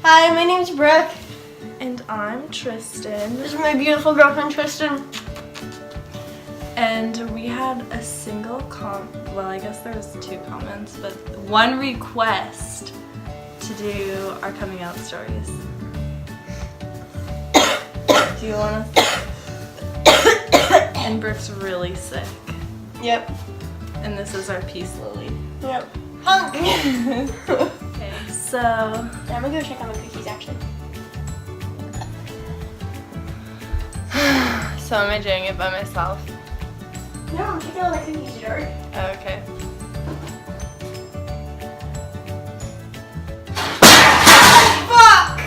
Hi, my name's Brooke. And I'm Tristan. This is my beautiful girlfriend, Tristan. And we had a single well, I guess there was 2 comments, but one request to do our coming out stories. Do you want to? And Brooke's really sick. Yep. And this is our peace lily. Yep. Hunk! Okay, so Yeah, I'm gonna go check on the cookies actually. So am I doing it by myself? No, I'm checking on the cookies, George. Okay. Fuck!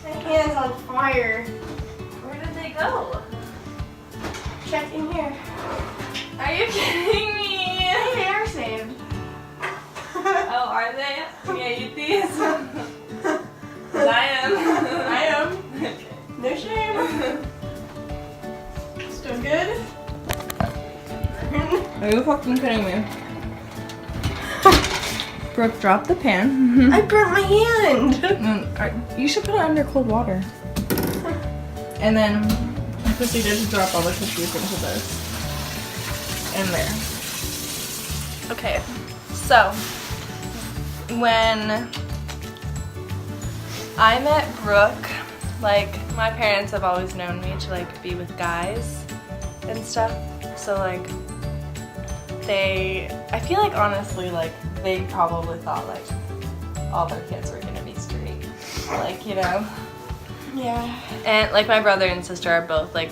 My hand's on fire. Where did they go? Check in here. Are you kidding me? They are saved. Oh, are they? Can I eat these? 'Cause I am. I am. Okay. No shame. Still good? Are you fucking kidding me? Brooke, drop the pan. I burnt my hand. You should put it under cold water. And then I proceeded to drop all the cookies into this. In there. Okay, so when I met Brooke, like, my parents have always known me to like be with guys and stuff, so like I feel like honestly like they probably thought like all their kids were gonna be straight, like, you know. Yeah. And like my brother and sister are both like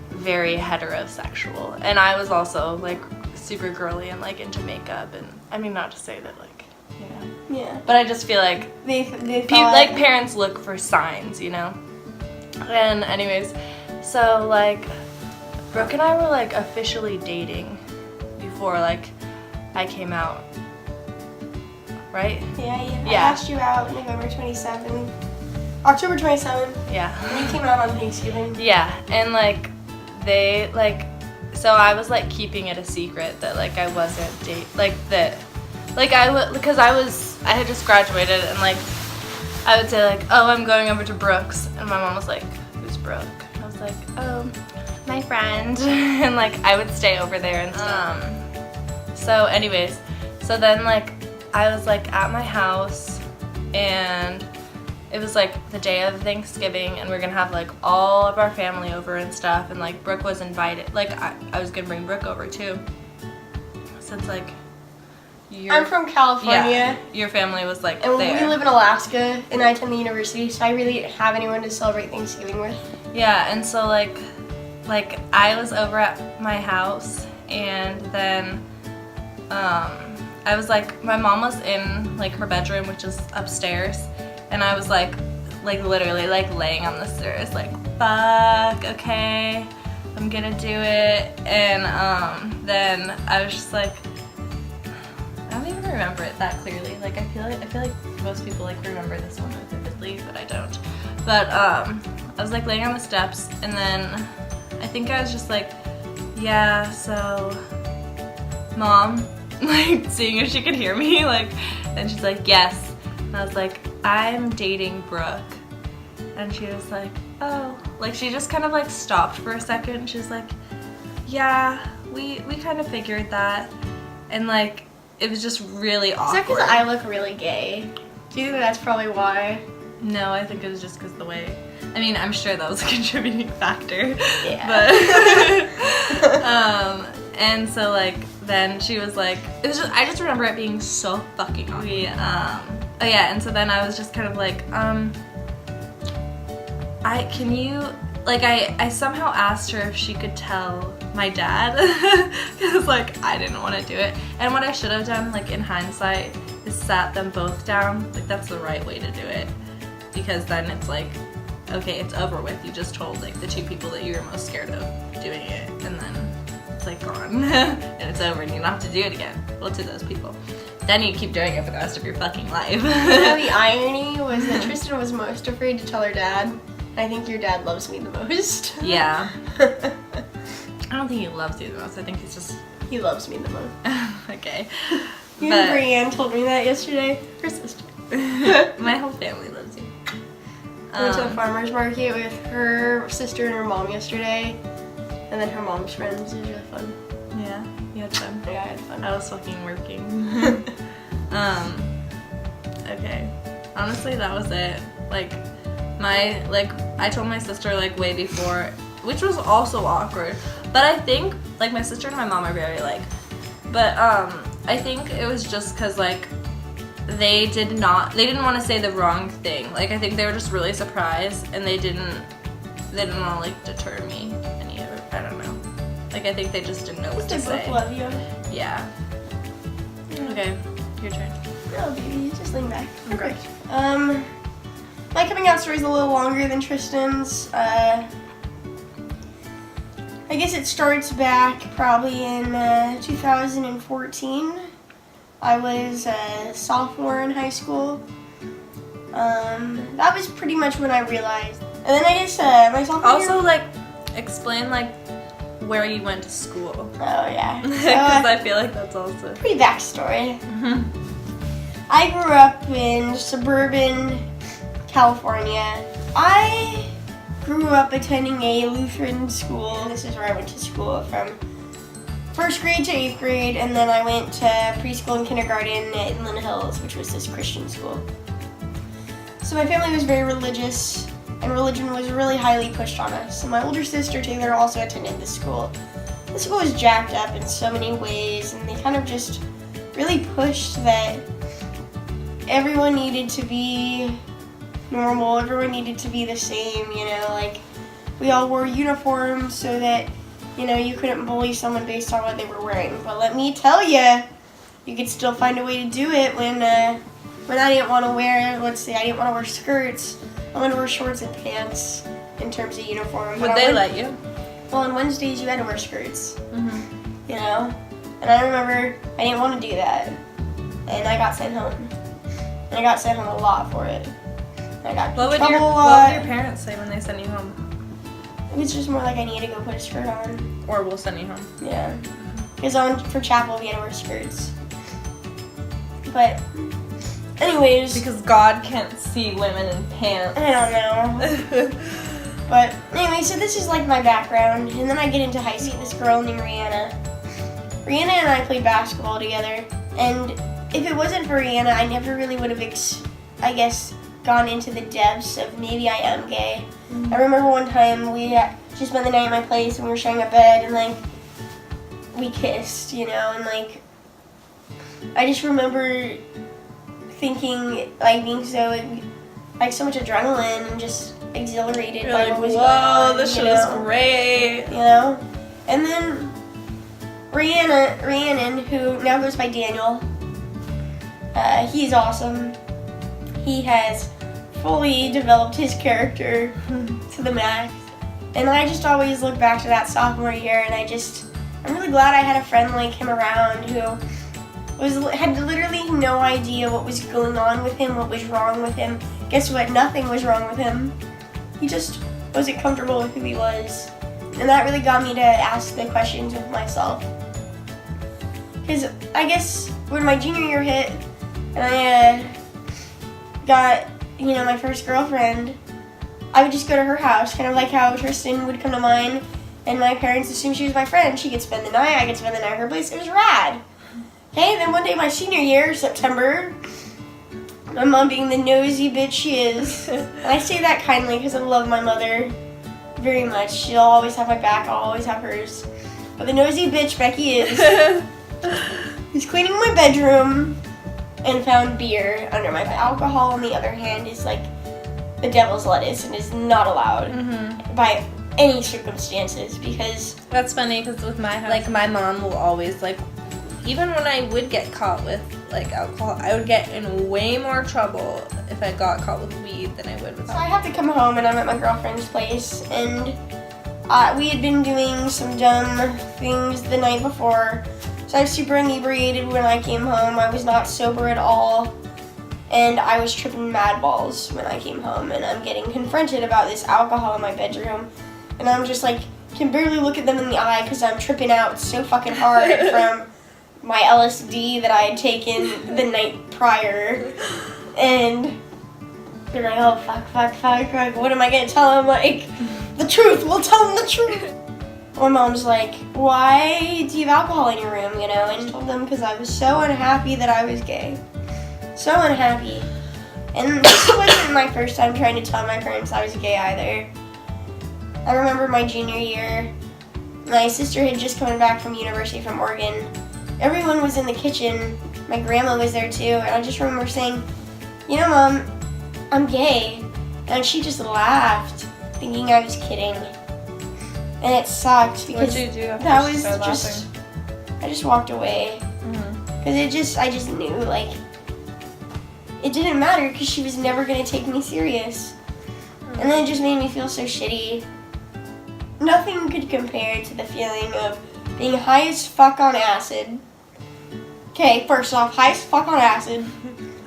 very heterosexual, and I was also like super girly and like into makeup, and I mean, not to say that like, you know. Yeah. But I just feel like They thought, like parents look for signs, you know? And anyways, so like Brooke and I were like officially dating before like I came out, right? Yeah. I Yeah. asked you out November 27th. October 27th. Yeah. And you came out on Thanksgiving. Yeah, and like they like, so I was like keeping it a secret that like I wasn't because I had just graduated, and like I would say like, oh, I'm going over to Brooke's, and my mom was like, who's Brooke? And I was like, oh, my friend. And like I would stay over there and stuff. So anyways, so then like I was like at my house, and it was like the day of Thanksgiving, and we're gonna have like all of our family over and stuff, and like Brooke was invited. Like I was gonna bring Brooke over too, since like I'm from California. Yeah, your family was like And there. we live in Alaska, and I attend the university, so I really didn't have anyone to celebrate Thanksgiving with. Yeah, and so like I was over at my house, and then I was like, my mom was in like her bedroom, which is upstairs, and I was like literally like laying on the stairs like, fuck, okay, I'm gonna do it. And then I was just like, I don't even remember it that clearly. Like I feel like most people like remember this one vividly, but I don't. But I was like laying on the steps, and then I think I was just like, yeah, so Mom, like seeing if she could hear me, like, and she's like, yes. And I was like, I'm dating Brooke. And she was like, oh. Like she just kind of like stopped for a second, and she was like, yeah, we kind of figured that. And like it was just really awkward. Is that because I look really gay? Do you think that's probably why? No, I think it was just because the way, I mean, I'm sure that was a contributing factor. Yeah. But and so like then she was like, it was just, I just remember it being so fucking awkward. Oh yeah, and so then I was just kind of like, I somehow asked her if she could tell my dad, because like I didn't want to do it. And what I should have done, like in hindsight, is sat them both down. Like that's the right way to do it, because then it's like, okay, it's over with. You just told like the 2 people that you were most scared of doing it, and then it's like gone and it's over, and you don't have to do it again. Well, to those people. Then you keep doing it for the rest of your fucking life. You know, the irony was that Tristan was most afraid to tell her dad. And I think your dad loves me the most. Yeah. I don't think he loves you the most. I think he's just... He loves me the most. Okay. You and Brienne told me that yesterday. Her sister. My whole family loves you. I went to the farmer's market with her sister and her mom yesterday. And then her mom's friends. It was really fun. Yeah, you had fun. Yeah, I had fun. I was fucking working. Okay. Honestly, that was it. Like, I told my sister, like, way before, which was also awkward. But I think, like, my sister and my mom are very, like, but, I think it was just because, like, they didn't want to say the wrong thing. Like, I think they were just really surprised, and they didn't want to, like, deter me any of it. I don't know. Like, I think they just didn't know what to say. They both love you. Yeah. Okay, your turn. Oh, baby, just lean back. Okay. My coming out story is a little longer than Tristan's. I guess it starts back probably in 2014. I was a sophomore in high school. That was pretty much when I realized. And then I guess my sophomore Also, year, like, explain, like, where you went to school. oh yeah. Because I feel like that's also... Pretty backstory. I grew up in suburban California. I grew up attending a Lutheran school. This is where I went to school from 1st grade to 8th grade, and then I went to preschool and kindergarten at Inland Hills, which was this Christian school. So my family was very religious, and religion was really highly pushed on us. So my older sister, Taylor, also attended this school. The school was jacked up in so many ways, and they kind of just really pushed that everyone needed to be normal, everyone needed to be the same, you know, like we all wore uniforms so that, you know, you couldn't bully someone based on what they were wearing. But let me tell you, you could still find a way to do it when I didn't want to wear, let's say I didn't want to wear skirts, I wanted to wear shorts and pants in terms of uniform. Would they let you? Well, on Wednesdays you had to wear skirts, you know, and I remember I didn't want to do that, and I got sent home. And I got sent home a lot for it. I got What would trouble your a lot. parents say when they send you home? It was just more like I needed to go put a skirt on. Or we'll send you home. Yeah. Because for chapel we had to wear skirts. But anyways. Because God can't see women in pants. I don't know. But anyway, so this is like my background. And then I get into high school. This girl named Rihanna. Rihanna and I played basketball together. And if it wasn't for Rihanna, I never really would have, gone into the depths of maybe I am gay. I remember one time she spent the night at my place and we were sharing a bed and, like, we kissed, you know, and, like, I just remember thinking, like, being so, like, so much adrenaline and just exhilarated You're by like, what was whoa, going on. this shit is great. You know? And then Rhiannon, who now goes by Daniel, he's awesome. He has fully developed his character to the max. And I just always look back to that sophomore year and I'm really glad I had a friend like him around who had literally no idea what was going on with him, what was wrong with him. Guess what? Nothing was wrong with him. He just wasn't comfortable with who he was. And that really got me to ask the questions of myself. Because I guess when my junior year hit and I got, you know, my first girlfriend, I would just go to her house, kind of like how Tristan would come to mine, and my parents assumed she was my friend. She could spend the night, I could spend the night at her place. It was rad. Okay, and then one day my senior year, September, my mom being the nosy bitch she is, and I say that kindly because I love my mother very much. She'll always have my back, I'll always have hers. But the nosy bitch Becky is cleaning my bedroom and found beer under my bed. Alcohol, on the other hand, is like the devil's lettuce and is not allowed by any circumstances because... That's funny because with my house, like, my mom will always, like, even when I would get caught with, like, alcohol, I would get in way more trouble if I got caught with weed than I would with alcohol. So I have to come home and I'm at my girlfriend's place and we had been doing some dumb things the night before. So I was super inebriated when I came home. I was not sober at all. And I was tripping mad balls when I came home. And I'm getting confronted about this alcohol in my bedroom. And I'm just like, can barely look at them in the eye because I'm tripping out so fucking hard from my LSD that I had taken the night prior, and they're like, oh, fuck, what am I gonna tell him? Like, the truth, we'll tell him the truth. My mom's like, why do you have alcohol in your room, you know? And I told them because I was so unhappy that I was gay. So unhappy. And this wasn't my first time trying to tell my parents I was gay either. I remember my junior year, my sister had just come back from university from Oregon. Everyone was in the kitchen. My grandma was there too, and I just remember saying, you know, Mom, I'm gay. And she just laughed, thinking I was kidding. And it sucked because What'd you do after that she was started just, laughing? I just walked away. Because I just knew, like, it didn't matter because she was never going to take me serious. And then it just made me feel so shitty. Nothing could compare to the feeling of being high as fuck on acid. Okay, first off, high as fuck on acid.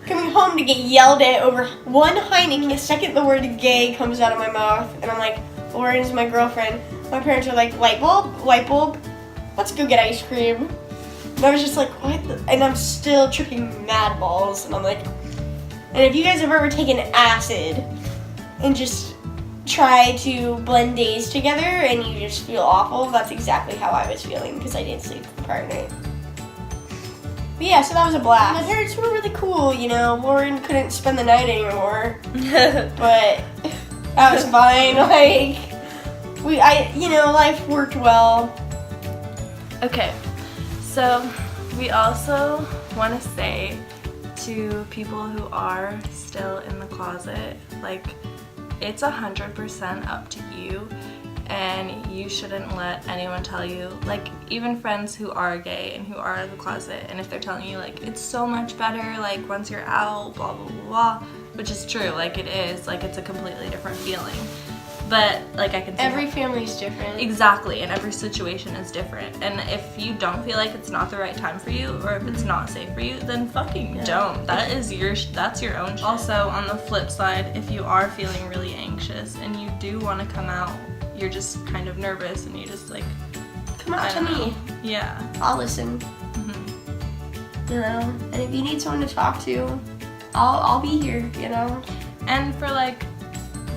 Coming home to get yelled at over one Heineken. The second the word gay comes out of my mouth, and I'm like, Lauren's my girlfriend. My parents are like, light bulb, let's go get ice cream. And I was just like, what? And I'm still tripping mad balls, and I'm like, and if you guys have ever taken acid and just try to blend days together and you just feel awful, that's exactly how I was feeling because I didn't sleep the prior night. But yeah, so that was a blast. My parents were really cool, you know. Lauren couldn't spend the night anymore, but that was fine. Like, life worked well. Okay, so we also want to say to people who are still in the closet, like, it's 100% up to you, and you shouldn't let anyone tell you, like, even friends who are gay and who are in the closet, and if they're telling you, like, it's so much better, like, once you're out, blah, blah, blah, blah, which is true, like, it is, like, it's a completely different feeling. But, like, I can see Every family's different. Exactly, and every situation is different. And if you don't feel like it's not the right time for you, or if it's not safe for you, then fucking don't. That's your own shit. Also, on the flip side, if you are feeling really anxious and you do want to come out, you're just kind of nervous and you just like, come out to me. Yeah. I'll listen. You know, and if you need someone to talk to, I'll be here, you know. And for like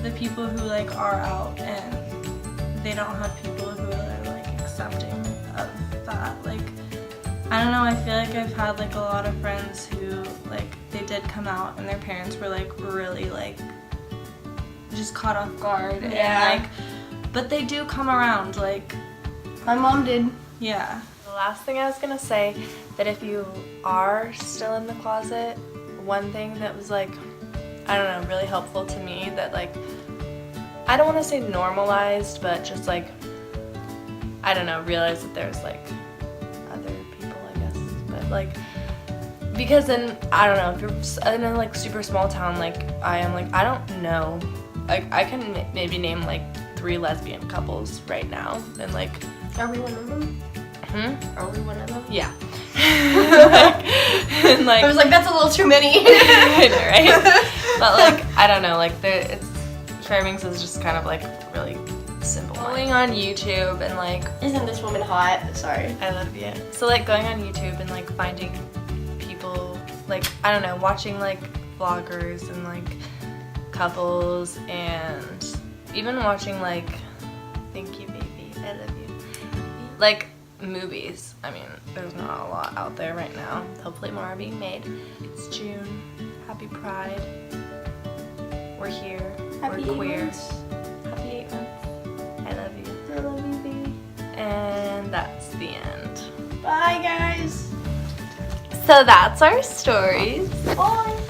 the people who like are out and they don't have people who are like accepting of that, like, I don't know, I feel like I've had like a lot of friends who like they did come out and their parents were like really like just caught off guard. Yeah. And like, but they do come around, like my mom did. Yeah. The last thing I was gonna say, that if you are still in the closet, one thing that was like, I don't know, really helpful to me, that like, I don't want to say normalized, but just like, I don't know, realize that there's like other people, I guess, but like, because then, I don't know, if you're in a like super small town like I am, like, I don't know, like, I can maybe name like 3 lesbian couples right now, and like, Are we one of them? Are we one of them? Yeah. and like, I was like, that's a little too many. I know, right? But like, I don't know, like, Fairbanks is just kind of like really simple. Going on YouTube and like, Isn't this woman hot? Sorry. I love you. So like going on YouTube and like finding people, like, I don't know, watching like vloggers and like couples, and even watching like, thank you baby, I love you, like movies. I mean, there's not a lot out there right now. Hopefully more are being made. It's June. Happy Pride. We're here. Happy We're 8 queer. months. Happy 8 months. I love you. I love you, baby. And that's the end. Bye, guys. So that's our stories. Bye.